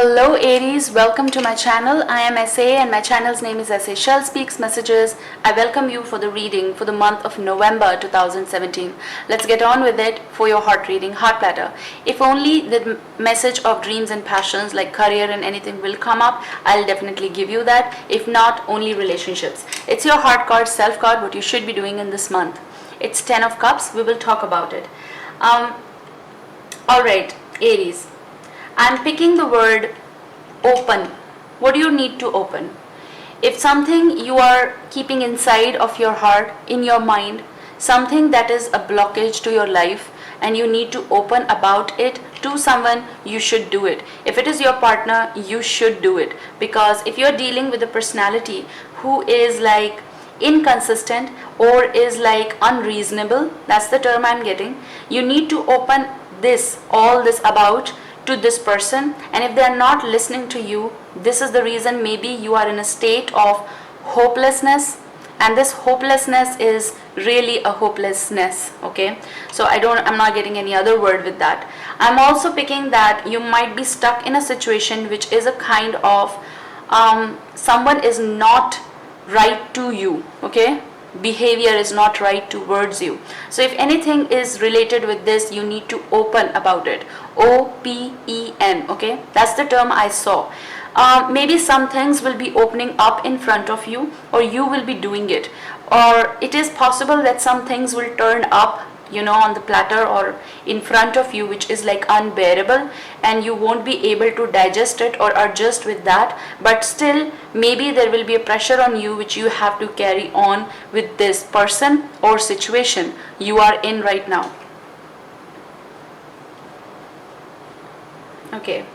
Hello Aries, welcome to my channel. I am SA and my channel's name is Shell Speaks Messages. I welcome you for the reading for the month of November 2017. Let's get on with it for your heart reading, heart platter. If only the message of dreams and passions like career and anything will come up, I'll definitely give you that. If not, only relationships. It's your heart card, self card, what you should be doing in this month. It's 10 of Cups. We will talk about it. Alright, Aries. I'm picking the word open. What do you need to open? If something you are keeping inside of your heart, in your mind, something that is a blockage to your life and you need to open about it to someone, you should do it. If it is your partner, you should do it. Because if you're dealing with a personality who is like inconsistent or is like unreasonable, that's the term I'm getting, you need to open all this about to this person, and if they are not listening to you, this is the reason maybe you are in a state of hopelessness, and this hopelessness is really a hopelessness. Okay, so I'm not getting any other word with that. I'm also picking that you might be stuck in a situation which is a kind of someone is not right to you. Okay, behavior is not right towards you. So if anything is related with this, you need to open about it. OPEN. Okay, that's the term I saw. Maybe some things will be opening up in front of you, or you will be doing it, or it is possible that some things will turn up, on the platter or in front of you, which is like unbearable, and you won't be able to digest it or adjust with that. But still, maybe there will be a pressure on you which you have to carry on with this person or situation you are in right now. Okay.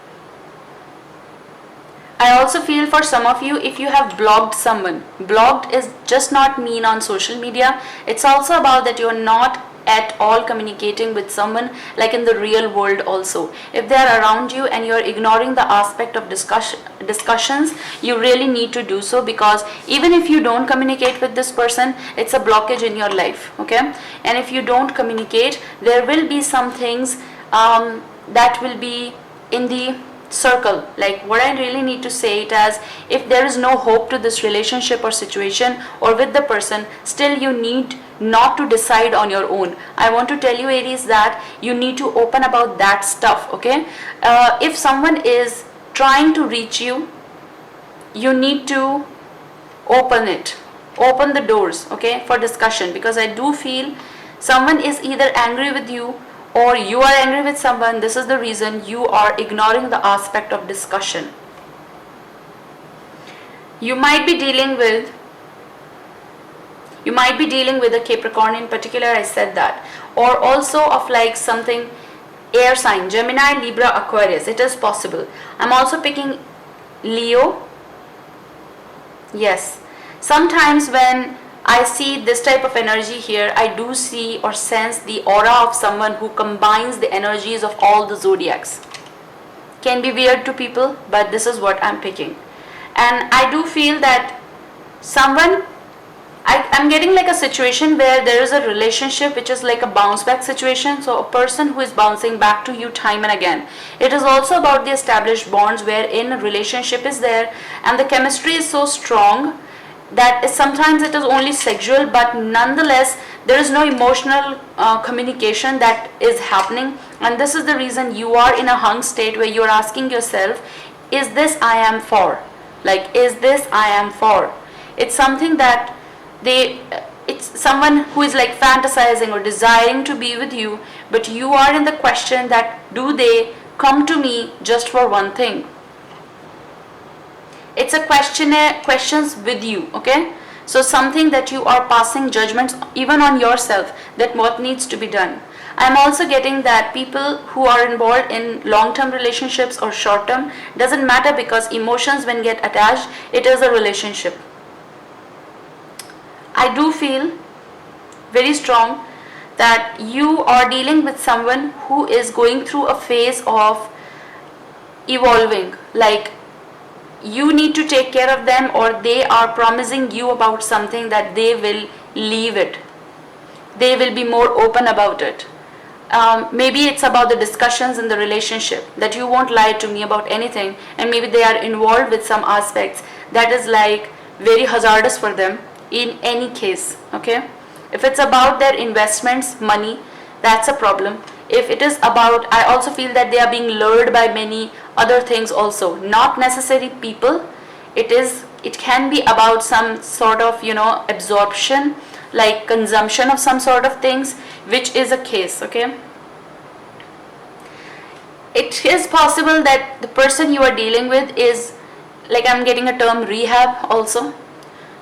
I also feel for some of you, if you have blocked someone, blocked is just not mean on social media. It's also about that you're not at all communicating with someone like in the real world also. If they are around you and you're ignoring the aspect of discussions, you really need to do so, because even if you don't communicate with this person, it's a blockage in your life. Okay, and if you don't communicate, there will be some things that will be in the circle. Like, what I really need to say it as, if there is no hope to this relationship or situation or with the person, still you need not to decide on your own. I want to tell you, Aries, that you need to open about that stuff. Okay, if someone is trying to reach you, you need to open the doors, okay, for discussion, because I do feel someone is either angry with you or you are angry with someone. This is the reason you are ignoring the aspect of discussion. You might be dealing with a Capricorn in particular, I said that, or also of like something air sign, Gemini, Libra, Aquarius. It is possible. I'm also picking Leo. Yes, sometimes when I see this type of energy here, I do see or sense the aura of someone who combines the energies of all the zodiacs. Can be weird to people, but this is what I'm picking. And I do feel that I'm getting like a situation where there is a relationship which is like a bounce back situation. So a person who is bouncing back to you time and again. It is also about the established bonds wherein a relationship is there and the chemistry is so strong that sometimes it is only sexual, but nonetheless there is no emotional communication that is happening. And this is the reason you are in a hung state where you are asking yourself, is this I am for? Like, is this I am for? It's something that it's someone who is like fantasizing or desiring to be with you, but you are in the question that do they come to me just for one thing? It's a questions with you. Okay, so something that you are passing judgments even on yourself, that what needs to be done. I'm also getting that people who are involved in long-term relationships or short-term, doesn't matter, because emotions when get attached, it is a relationship. I do feel very strong that you are dealing with someone who is going through a phase of evolving, like you need to take care of them, or they are promising you about something that they will leave it, they will be more open about it. Maybe it's about the discussions in the relationship, that you won't lie to me about anything, and maybe they are involved with some aspects that is like very hazardous for them in any case. Okay, if it's about their investments, money, that's a problem. If it is about, I also feel that they are being lured by many other things also, not necessarily people. It can be about some sort of absorption, like consumption of some sort of things, which is a case. Okay, it is possible that the person you are dealing with is, like, I'm getting a term, rehab also.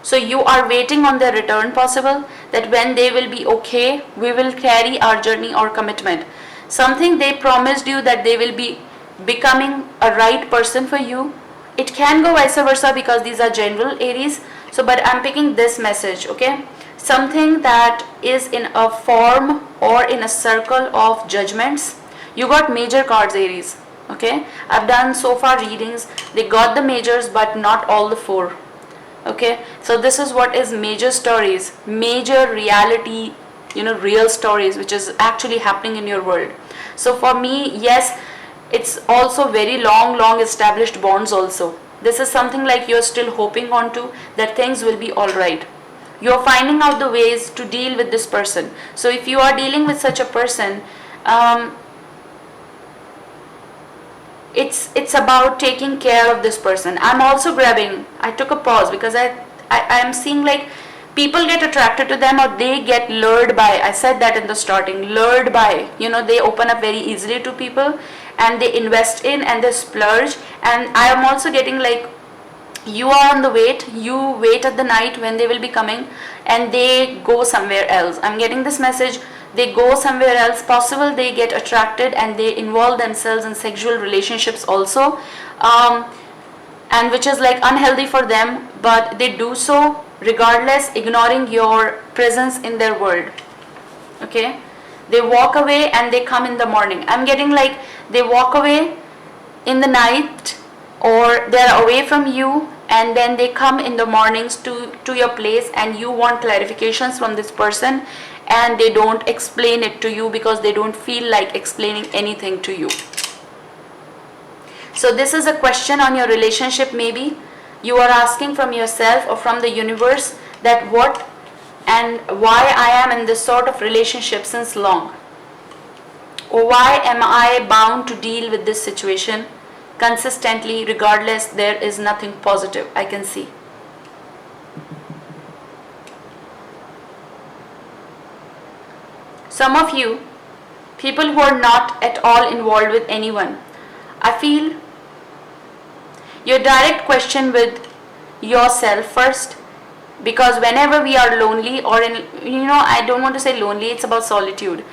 So you are waiting on their return, possible that when they will be okay, we will carry our journey or commitment. Something they promised you that they will be becoming a right person for you. It can go vice versa because these are general Aries. So, but I'm picking this message, okay? Something that is in a form or in a circle of judgments. You got major cards, Aries, okay? I've done so far readings. They got the majors, but not all the four. Okay, so this is what is major stories, major reality, real stories, which is actually happening in your world. So for me, yes, it's also very long established bonds also. This is something like you're still hoping on to, that things will be all right. You're finding out the ways to deal with this person. So if you are dealing with such a person, it's about taking care of this person. I'm also grabbing, I took a pause because I'm seeing like people get attracted to them, or they get lured by, I said that in the starting, lured by, they open up very easily to people and they invest in and they splurge. And I am also getting like, you are on the wait, you wait at the night when they will be coming, and they go somewhere else. I'm getting this message, they go somewhere else. Possible they get attracted and they involve themselves in sexual relationships also, and which is like unhealthy for them, but they do so regardless, ignoring your presence in their world. Okay, they walk away and they come in the morning. I'm getting like they walk away in the night, or they're away from you, and then they come in the mornings to your place, and you want clarifications from this person, and they don't explain it to you because they don't feel like explaining anything to you. So this is a question on your relationship. Maybe you are asking from yourself or from the universe that what and why I am in this sort of relationship since long, or why am I bound to deal with this situation consistently, regardless there is nothing positive I can see. Some of you, people who are not at all involved with anyone, I feel your direct question with yourself first, because whenever we are lonely, or in, I don't want to say lonely, it's about solitude.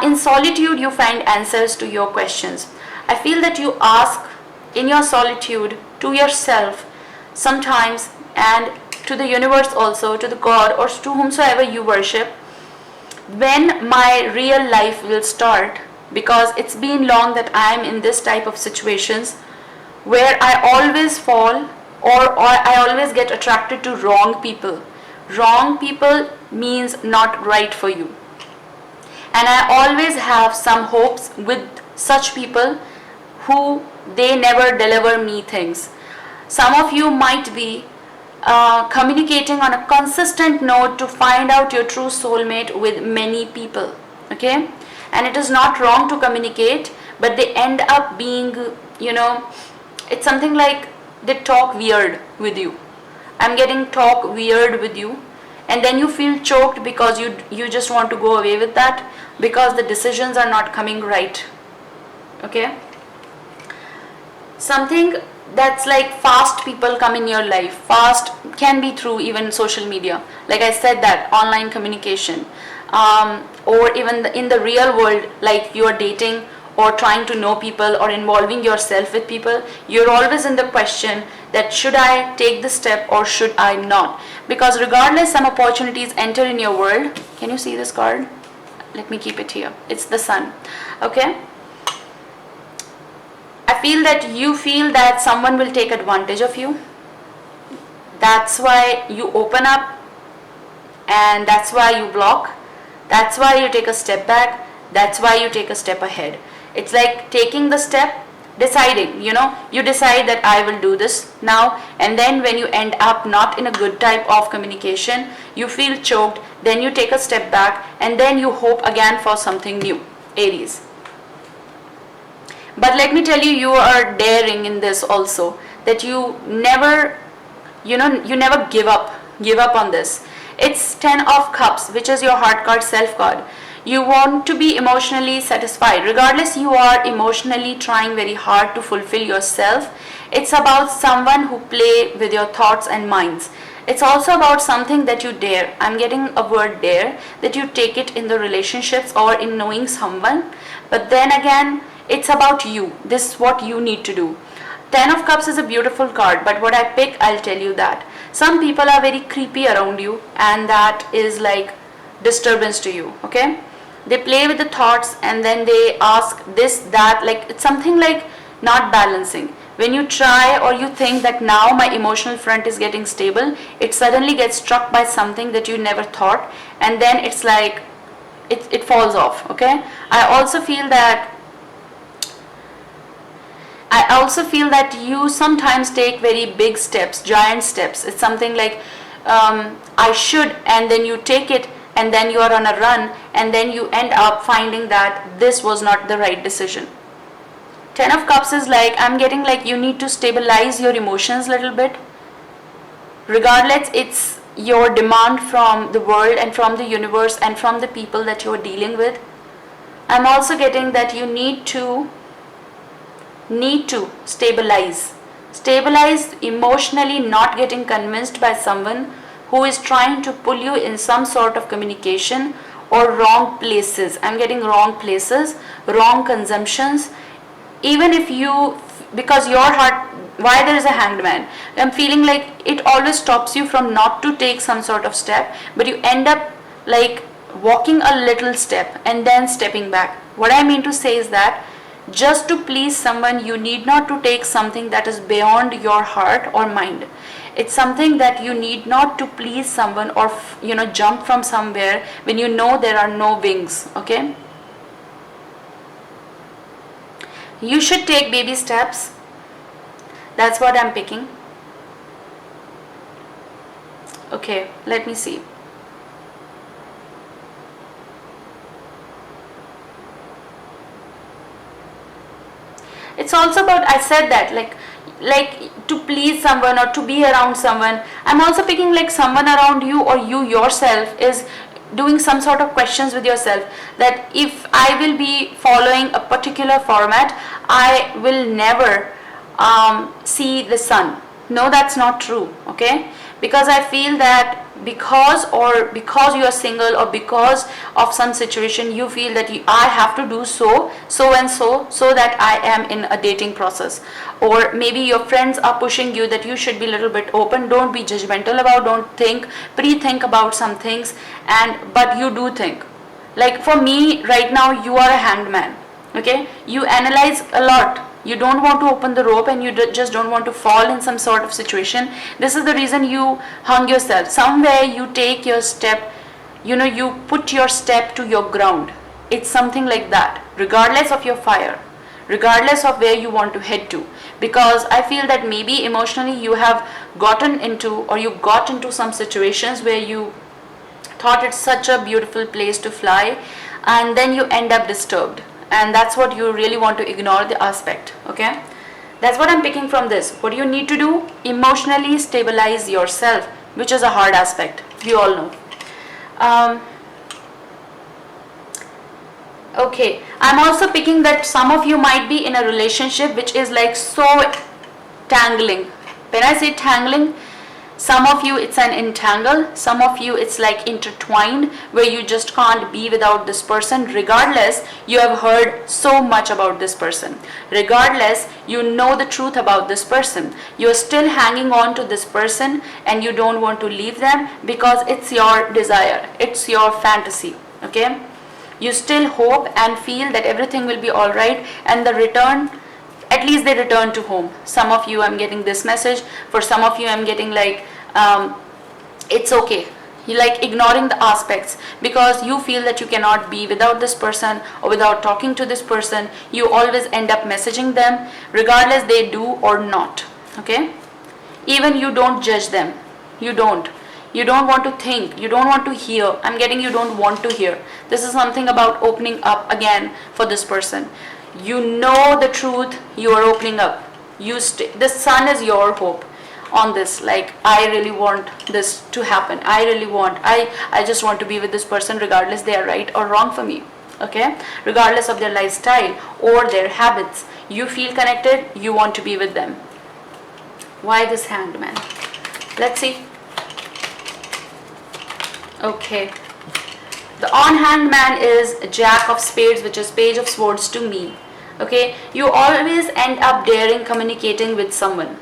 In solitude, you find answers to your questions. I feel that you ask in your solitude to yourself sometimes, and to the universe also, to the God, or to whomsoever you worship, when my real life will start, because it's been long that I am in this type of situations where I always fall, or I always get attracted to wrong people. Wrong people means not right for you. And I always have some hopes with such people who they never deliver me things. Some of you might be communicating on a consistent note to find out your true soulmate with many people. Okay? And it is not wrong to communicate, but they end up being, it's something like they talk weird with you. I'm getting talk weird with you, and then you feel choked because you just want to go away with that because the decisions are not coming right. Okay? Something that's like fast people come in your life. Fast can be through even social media. Like I said, that online communication, or even in the real world, like you are dating or trying to know people or involving yourself with people, you're always in the question that should I take this step or should I not? Because regardless, some opportunities enter in your world. Can you see this card? let me keep it here, it's the sun. Okay, I feel that you feel that someone will take advantage of you. That's why you open up, and that's why you block. That's why you take a step back. That's why you take a step ahead. It's like taking the step, deciding, you decide that I will do this now, and then when you end up not in a good type of communication, you feel choked, then you take a step back, and then you hope again for something new, Aries. But let me tell you, you are daring in this also, that you never give up on this. It's 10 of cups, which is your heart card, self card. You want to be emotionally satisfied. Regardless, you are emotionally trying very hard to fulfill yourself. It's about someone who play with your thoughts and minds. It's also about something that you dare. I'm getting a word dare, that you take it in the relationships or in knowing someone. But then again, it's about you. This is what you need to do. 10 of Cups is a beautiful card, but what I pick, I'll tell you that. Some people are very creepy around you, and that is like disturbance to you, okay? They play with the thoughts, and then they ask this, that, like it's something like not balancing. When you try or you think that now my emotional front is getting stable, it suddenly gets struck by something that you never thought, and then it's like it falls off, okay? I also feel that you sometimes take very big steps, giant steps. It's something like I should, and then you take it, and then you are on a run, and then you end up finding that this was not the right decision. 10 of Cups is like, I'm getting like you need to stabilize your emotions a little bit. Regardless, it's your demand from the world and from the universe and from the people that you're dealing with. I'm also getting that you need to stabilize emotionally, not getting convinced by someone who is trying to pull you in some sort of communication or wrong places. I'm getting wrong places, wrong consumptions. Even if you, because your heart, why there is a Hanged Man, I'm feeling like it always stops you from not to take some sort of step, but you end up like walking a little step and then stepping back. What I mean to say is that just to please someone, you need not to take something that is beyond your heart or mind. It's something that you need not to please someone or jump from somewhere when you know there are no wings, okay? You should take baby steps. That's what I'm picking. Okay, let me see. It's also about, I said that, like to please someone or to be around someone. I'm also picking like someone around you or you yourself is doing some sort of questions with yourself, that if I will be following a particular format, I will never see the sun. No, that's not true, okay? Because I feel that because you are single or because of some situation, you feel that I have to do so and so that I am in a dating process. Or maybe your friends are pushing you that you should be a little bit open, don't be judgmental about, don't pre-think about some things, but you do think. Like for me right now, you are a hanged man, okay? You analyze a lot. You don't want to open the rope, and you just don't want to fall in some sort of situation. This is the reason you hung yourself. Somewhere you take your step, you put your step to your ground. It's something like that, regardless of your fire, regardless of where you want to head to. Because I feel that maybe emotionally you have gotten into, or you got into some situations where you thought it's such a beautiful place to fly, and then you end up disturbed. And that's what you really want to ignore, the aspect, okay? That's what I'm picking from this. What do you need to do? Emotionally stabilize yourself, which is a hard aspect, we all know. Okay, I'm also picking that some of you might be in a relationship which is like so tangling. When I say tangling, some of you it's an entangle, some of you it's like intertwined, where you just can't be without this person. Regardless, you have heard so much about this person. Regardless, you know the truth about this person. You're still hanging on to this person and you don't want to leave them because it's your desire, it's your fantasy, okay? You still hope and feel that everything will be all right, and the return, at least they return to home. Some of you, I'm getting this message. For some of you, I'm getting like, it's okay. You like ignoring the aspects because you feel that you cannot be without this person or without talking to this person. You always end up messaging them regardless they do or not. Okay? Even you don't judge them. You don't want to think, you don't want to hear. I'm getting you don't want to hear. This is something about opening up again for this person. You know the truth, you are opening up. The sun is your hope on this. Like, I really want this to happen. I just want to be with this person regardless they are right or wrong for me. Okay? Regardless of their lifestyle or their habits. You feel connected, you want to be with them. Why this Hanged Man? Let's see. Okay. The on-hand man is Jack of Spades, which is Page of Swords to me. Okay. You always end up communicating with someone.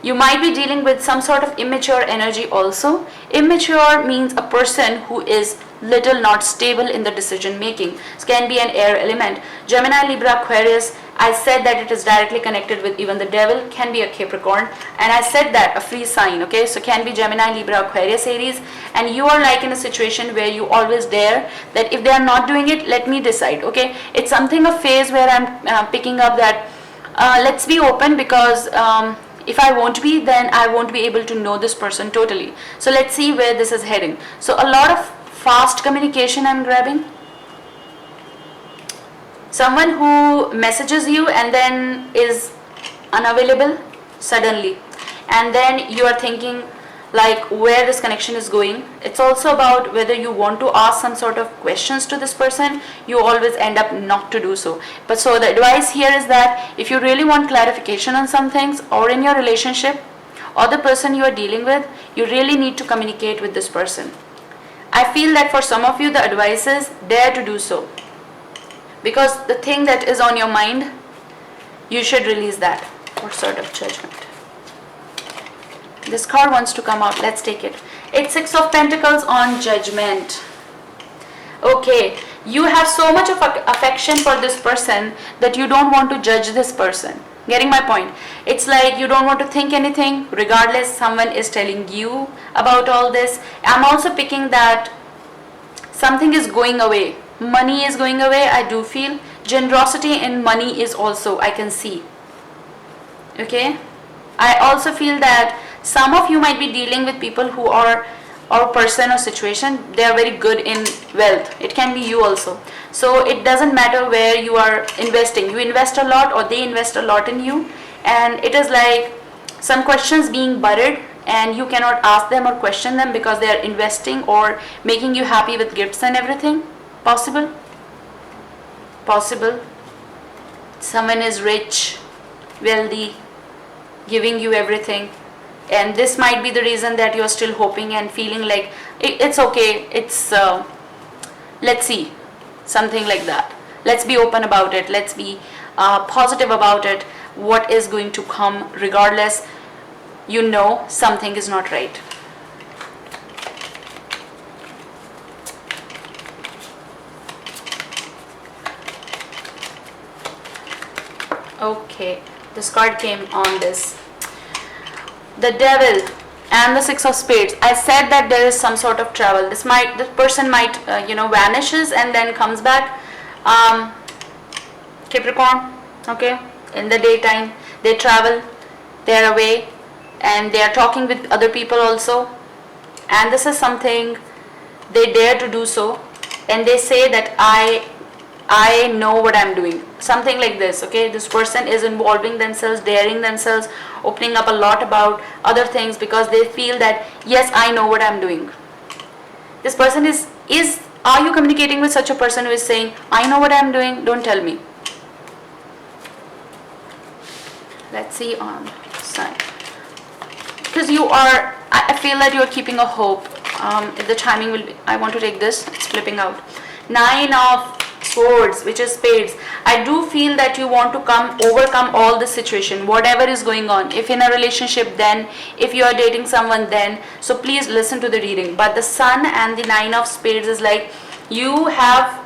You might be dealing with some sort of immature energy also. Immature means a person who is little not stable in the decision making. It can be an air element. Gemini, Libra, Aquarius. I said that it is directly connected with even the devil, can be a Capricorn, and I said that a free sign. Okay, so can be Gemini, Libra, Aquarius, Aries, and you are like in a situation where you always dare that if they are not doing it, let me decide. Okay, it's something a phase where I'm picking up that let's be open, because if I won't be, then I won't be able to know this person totally. So let's see where this is heading. So a lot of fast communication I'm grabbing. Someone who messages you and then is unavailable suddenly, and then you are thinking like where this connection is going. It's also about whether you want to ask some sort of questions to this person. You always end up not to do so. But so the advice here is that if you really want clarification on some things, or in your relationship or the person you are dealing with, you really need to communicate with this person. I feel that for some of you the advice is dare to do so. Because the thing that is on your mind, you should release that. What sort of judgment? This card wants to come out. Let's take it. It's Six of Pentacles on Judgment. Okay, you have so much of affection for this person that you don't want to judge this person. Getting my point? It's like you don't want to think anything, regardless someone is telling you about all this. I'm also picking that something is going away. Money is going away, I do feel. Generosity in money is also, I can see. Okay? I also feel that some of you might be dealing with people who are, or person or situation, they are very good in wealth. It can be you also. So it doesn't matter where you are investing. You invest a lot or they invest a lot in you. And it is like some questions being buried and you cannot ask them or question them because they are investing or making you happy with gifts and everything. Possible? Possible. Someone is rich, wealthy, giving you everything, and this might be the reason that you're still hoping and feeling like it's okay, it's let's see, something like that. Let's be open about it, let's be positive about it. What is going to come, regardless, you know something is not right. Okay, this card came on this. The Devil and the Six of Spades. I said that there is some sort of travel. This person might vanishes and then comes back. Capricorn, okay, in the daytime they travel, they are away, and they are talking with other people also. And this is something they dare to do so, and they say that I know what I'm doing. Something like this, okay? This person is involving themselves, daring themselves, opening up a lot about other things because they feel that, yes, I know what I'm doing. This person are you communicating with such a person who is saying, I know what I'm doing, don't tell me? Let's see on side. Because I feel that you are keeping a hope. If the timing will be, I want to take this, it's flipping out. 9 of Swords, which is Spades. I do feel that you want to overcome all the situation, whatever is going on. If in a relationship, then if you are dating someone, then so please listen to the reading. But the Sun and the 9 of Spades is like You have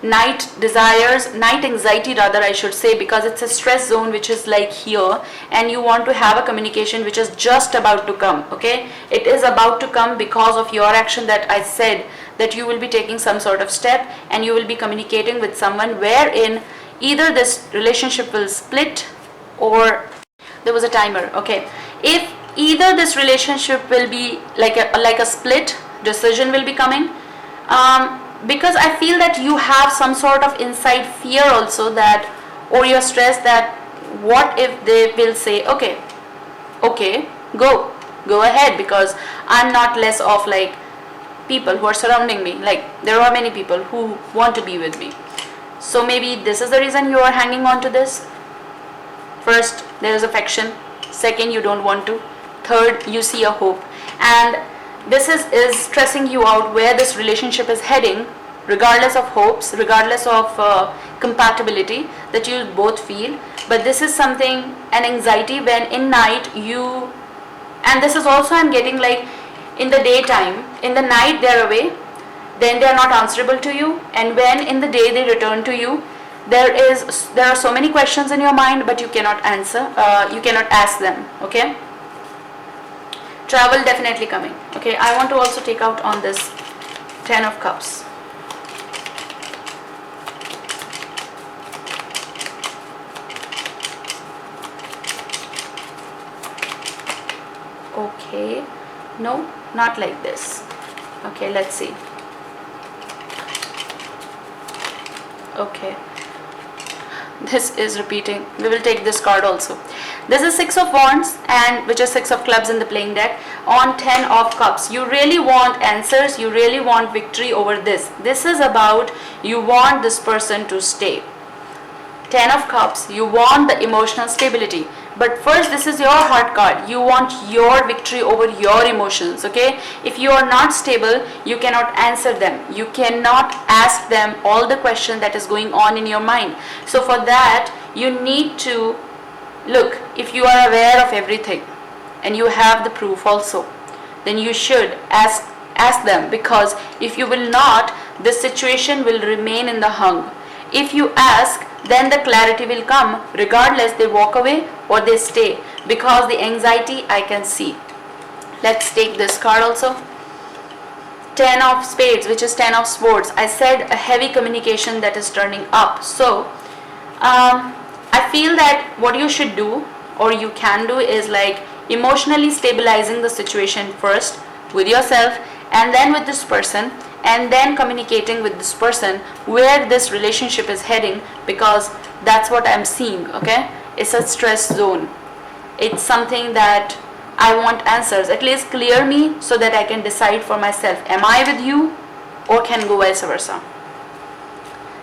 night desires, night anxiety rather I should say, because it's a stress zone which is like here, and you want to have a communication which is just about to come. Okay, it is about to come because of your action that I said, that you will be taking some sort of step and you will be communicating with someone wherein either this relationship will split or there was a timer. Okay, if either this relationship will be like a split decision will be coming, because I feel that you have some sort of inside fear also, that, or you're stressed that what if they will say okay, go ahead, because I'm not less of like people who are surrounding me, like there are many people who want to be with me. So maybe this is the reason you are hanging on to this. First, there is affection. Second, you don't want to. Third, you see a hope. And this is stressing you out where this relationship is heading, regardless of hopes, regardless of compatibility that you both feel. But this is something, an anxiety when in night you, and this is also I'm getting like in the daytime, in the night they're away, then they are not answerable to you, and when in the day they return to you, there are so many questions in your mind, but you cannot answer, you cannot ask them. Okay, travel definitely coming. Okay, I want to also take out on this 10 of Cups. Okay, no, not like this. Okay, let's see. Okay, this is repeating. We will take this card also. This is 6 of Wands, and which is 6 of Clubs in the playing deck, on 10 of Cups. You really want answers, you really want victory over this. This is about you want this person to stay. 10 of Cups, you want the emotional stability. But first, this is your heart card. You want your victory over your emotions. Okay, if you are not stable, you cannot answer them, you cannot ask them all the questions that is going on in your mind. So for that, you need to look, if you are aware of everything and you have the proof also, then you should ask them, because if you will not, this situation will remain in the hung. If you ask, then the clarity will come, regardless they walk away or they stay, because the anxiety I can see. Let's take this card also. 10 of Spades, which is 10 of Swords. I said a heavy communication that is turning up. So I feel that what you should do, or you can do, is like emotionally stabilizing the situation first with yourself and then with this person, and then communicating with this person where this relationship is heading, because that's what I'm seeing. Okay, it's a stress zone. It's something that I want answers. At least clear me so that I can decide for myself, am I with you or can go vice versa.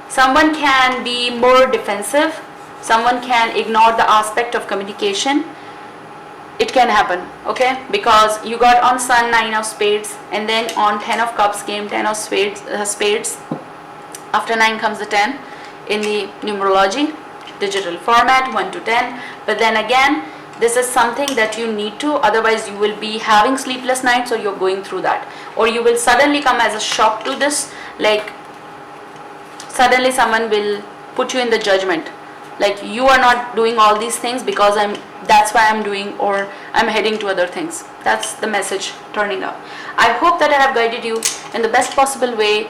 Someone can be more defensive, someone can ignore the aspect of communication. It can happen, okay, because you got on Sun 9 of Spades, and then on 10 of Cups came 10 of Spades. After 9 comes the 10 in the numerology digital format, 1 to 10. But then again, this is something that you need to, otherwise you will be having sleepless nights, or you're going through that, or you will suddenly come as a shock to this, like suddenly someone will put you in the judgment, like you are not doing all these things because that's why I'm doing, or I'm heading to other things. That's the message turning up. I hope that I have guided you in the best possible way.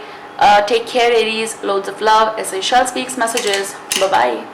Take care, Aries. Loads of love. As I shall speaks messages. Bye bye.